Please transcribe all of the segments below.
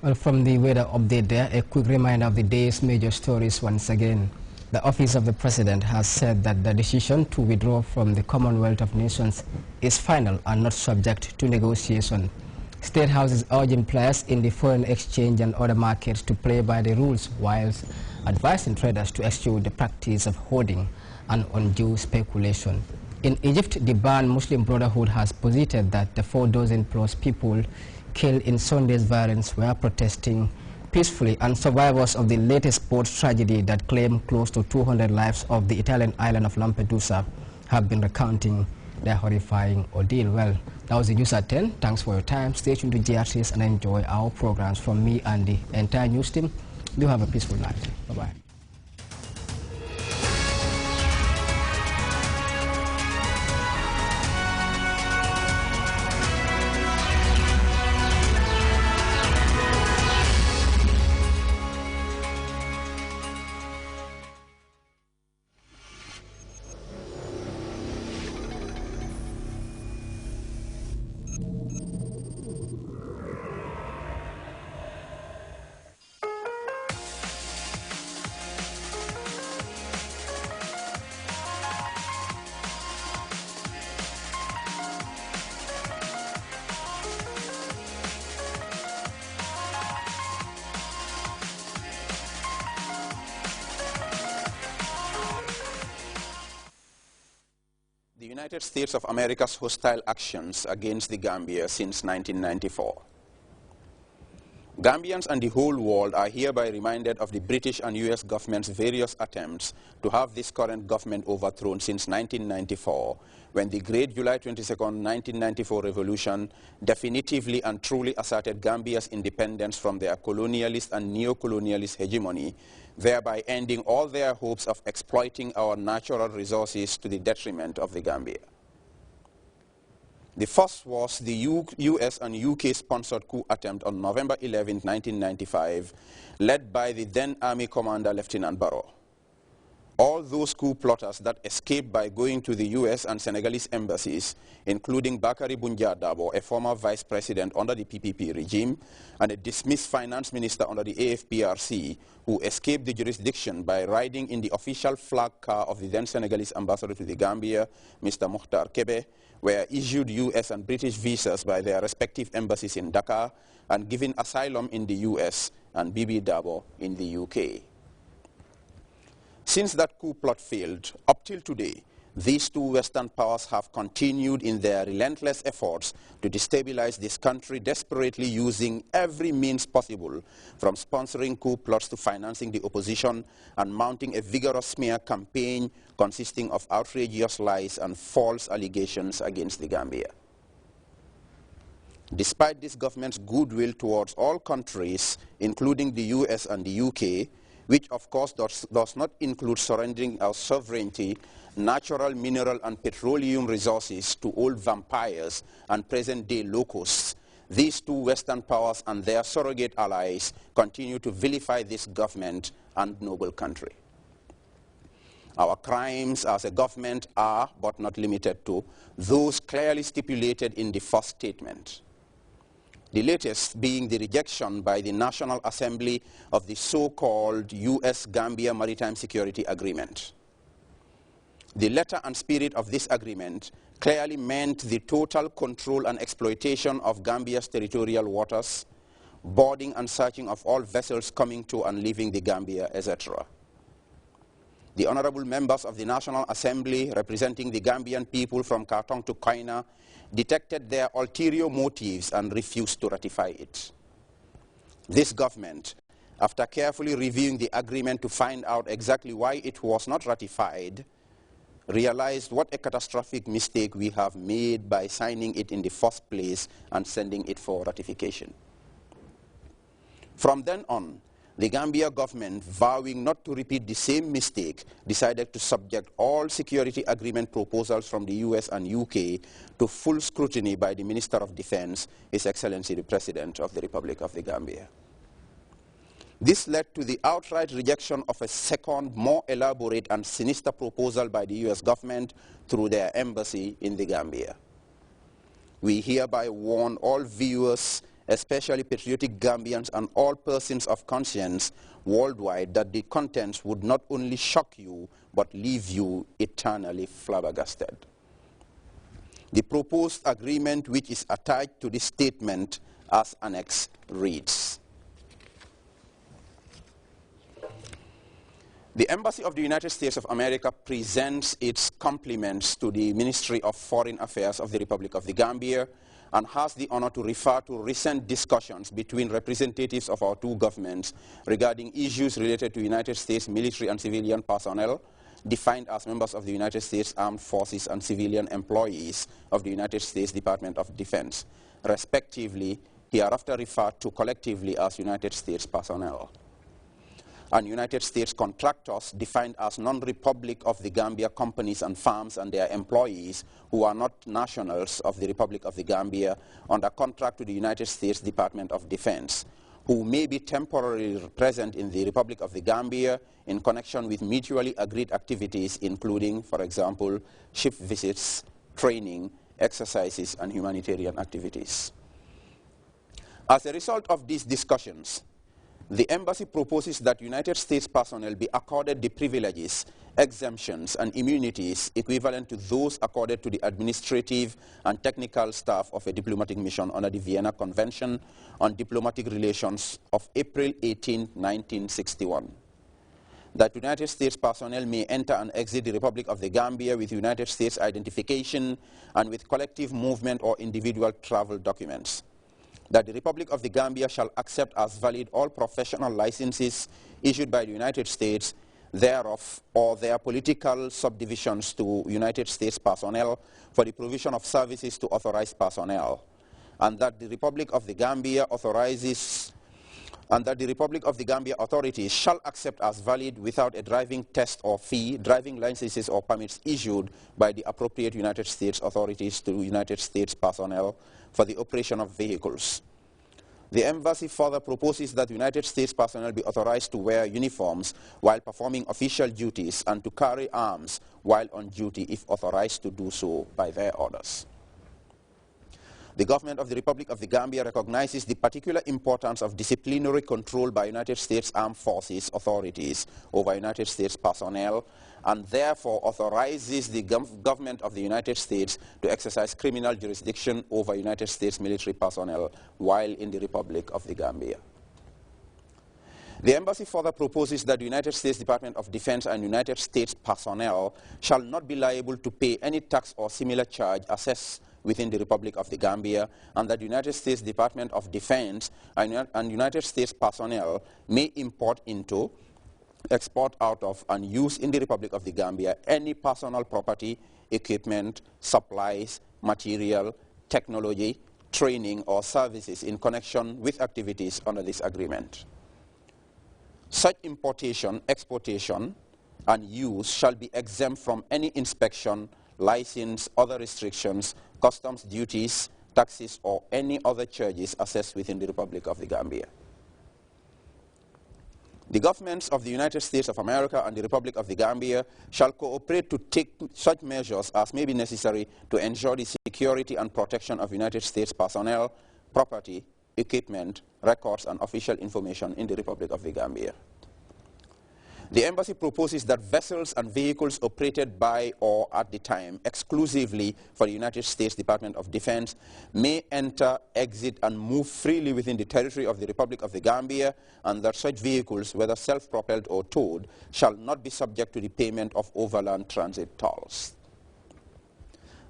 Well, from the weather update there, a quick reminder of the day's major stories once again. The Office of the President has said that the decision to withdraw from the Commonwealth of Nations is final and not subject to negotiation. State House is urging players in the foreign exchange and other markets to play by the rules, whilst advising traders to eschew the practice of hoarding and undue speculation. In Egypt, the banned Muslim Brotherhood has posited that the 4 dozen plus people killed in Sunday's violence were protesting peacefully, and survivors of the latest boat tragedy that claimed close to 200 lives of the Italian island of Lampedusa have been recounting their horrifying ordeal. Well, that was the news at 10. Thanks for your time. Stay tuned to Grts and enjoy our programs. From me and the entire news team, do have a peaceful night. Bye-bye. The United States of America's hostile actions against the Gambia since 1994. Gambians and the whole world are hereby reminded of the British and U.S. government's various attempts to have this current government overthrown since 1994, when the great July 22, 1994 revolution definitively and truly asserted Gambia's independence from their colonialist and neo-colonialist hegemony, thereby ending all their hopes of exploiting our natural resources to the detriment of the Gambia. The first was the U.S. and UK-sponsored coup attempt on November 11, 1995, led by the then Army Commander Lieutenant Barrow. All those coup plotters that escaped by going to the U.S. and Senegalese embassies, including Bakary Boundia Dabo, a former vice president under the PPP regime, and a dismissed finance minister under the AFPRC, who escaped the jurisdiction by riding in the official flag car of the then Senegalese ambassador to the Gambia, Mr. Mokhtar Kebe, were issued U.S. and British visas by their respective embassies in Dakar and given asylum in the U.S. and Bibi Dabo in the UK. Since that coup plot failed, up till today, these two Western powers have continued in their relentless efforts to destabilize this country, desperately using every means possible, from sponsoring coup plots to financing the opposition and mounting a vigorous smear campaign consisting of outrageous lies and false allegations against the Gambia. Despite this government's goodwill towards all countries, including the US and the UK, which of course does not include surrendering our sovereignty, natural, mineral and petroleum resources to old vampires and present-day locusts, these two Western powers and their surrogate allies continue to vilify this government and noble country. Our crimes as a government are, but not limited to, those clearly stipulated in the first statement. The latest being the rejection by the National Assembly of the so-called U.S.-Gambia Maritime Security Agreement. The letter and spirit of this agreement clearly meant the total control and exploitation of Gambia's territorial waters, boarding and searching of all vessels coming to and leaving the Gambia, etc. The honorable members of the National Assembly representing the Gambian people from Kartong to Koina detected their ulterior motives and refused to ratify it. This government, after carefully reviewing the agreement to find out exactly why it was not ratified, realized what a catastrophic mistake we have made by signing it in the first place and sending it for ratification. From then on, the Gambia government, vowing not to repeat the same mistake, decided to subject all security agreement proposals from the US and UK to full scrutiny by the Minister of Defense, His Excellency the President of the Republic of the Gambia. This led to the outright rejection of a second, more elaborate and sinister proposal by the US government through their embassy in the Gambia. We hereby warn all viewers especially patriotic Gambians and all persons of conscience worldwide, that the contents would not only shock you, but leave you eternally flabbergasted. The proposed agreement, which is attached to this statement as annex, reads: The Embassy of the United States of America presents its compliments to the Ministry of Foreign Affairs of the Republic of the Gambia and has the honor to refer to recent discussions between representatives of our two governments regarding issues related to United States military and civilian personnel defined as members of the United States Armed Forces and civilian employees of the United States Department of Defense, respectively, hereafter referred to collectively as United States personnel, and United States contractors defined as non-Republic of the Gambia companies and firms and their employees who are not nationals of the Republic of the Gambia under contract to the United States Department of Defense, who may be temporarily present in the Republic of the Gambia in connection with mutually agreed activities including, for example, ship visits, training, exercises, and humanitarian activities. As a result of these discussions, the Embassy proposes that United States personnel be accorded the privileges, exemptions, and immunities equivalent to those accorded to the administrative and technical staff of a diplomatic mission under the Vienna Convention on Diplomatic Relations of April 18, 1961. That United States personnel may enter and exit the Republic of the Gambia with United States identification and with collective movement or individual travel documents. That the Republic of the Gambia shall accept as valid all professional licenses issued by the United States thereof or their political subdivisions to United States personnel for the provision of services to authorized personnel, and that the Republic of the Gambia authorities shall accept as valid without a driving test or fee driving licenses or permits issued by the appropriate United States authorities to United States personnel for the operation of vehicles. The Embassy further proposes that United States personnel be authorized to wear uniforms while performing official duties and to carry arms while on duty if authorized to do so by their orders. The government of the Republic of the Gambia recognizes the particular importance of disciplinary control by United States Armed Forces authorities over United States personnel and therefore authorizes the government of the United States to exercise criminal jurisdiction over United States military personnel while in the Republic of the Gambia. The Embassy further proposes that the United States Department of Defense and United States personnel shall not be liable to pay any tax or similar charge assessed within the Republic of the Gambia, and that the United States Department of Defense and United States personnel may import into, export out of, and use in the Republic of the Gambia any personal property, equipment, supplies, material, technology, training, or services in connection with activities under this agreement. Such importation, exportation, and use shall be exempt from any inspection, license, other restrictions, customs duties, taxes, or any other charges assessed within the Republic of the Gambia. The governments of the United States of America and the Republic of the Gambia shall cooperate to take such measures as may be necessary to ensure the security and protection of United States personnel, property, equipment, records, and official information in the Republic of the Gambia. The Embassy proposes that vessels and vehicles operated by or at the time exclusively for the United States Department of Defense may enter, exit, and move freely within the territory of the Republic of the Gambia, and that such vehicles, whether self-propelled or towed, shall not be subject to the payment of overland transit tolls.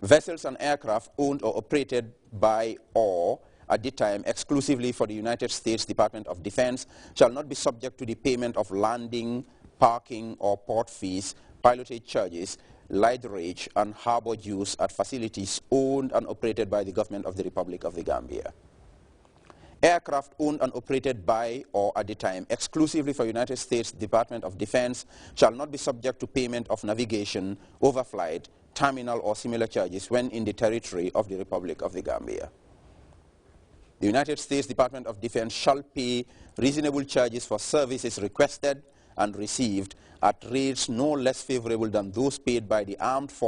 Vessels and aircraft owned or operated by or at the time exclusively for the United States Department of Defense shall not be subject to the payment of landing, parking or port fees, pilotage charges, lighterage, and harbor use at facilities owned and operated by the government of the Republic of the Gambia. Aircraft owned and operated by or at the time exclusively for United States Department of Defense shall not be subject to payment of navigation, overflight, terminal, or similar charges when in the territory of the Republic of the Gambia. The United States Department of Defense shall pay reasonable charges for services requested and received at rates no less favorable than those paid by the armed forces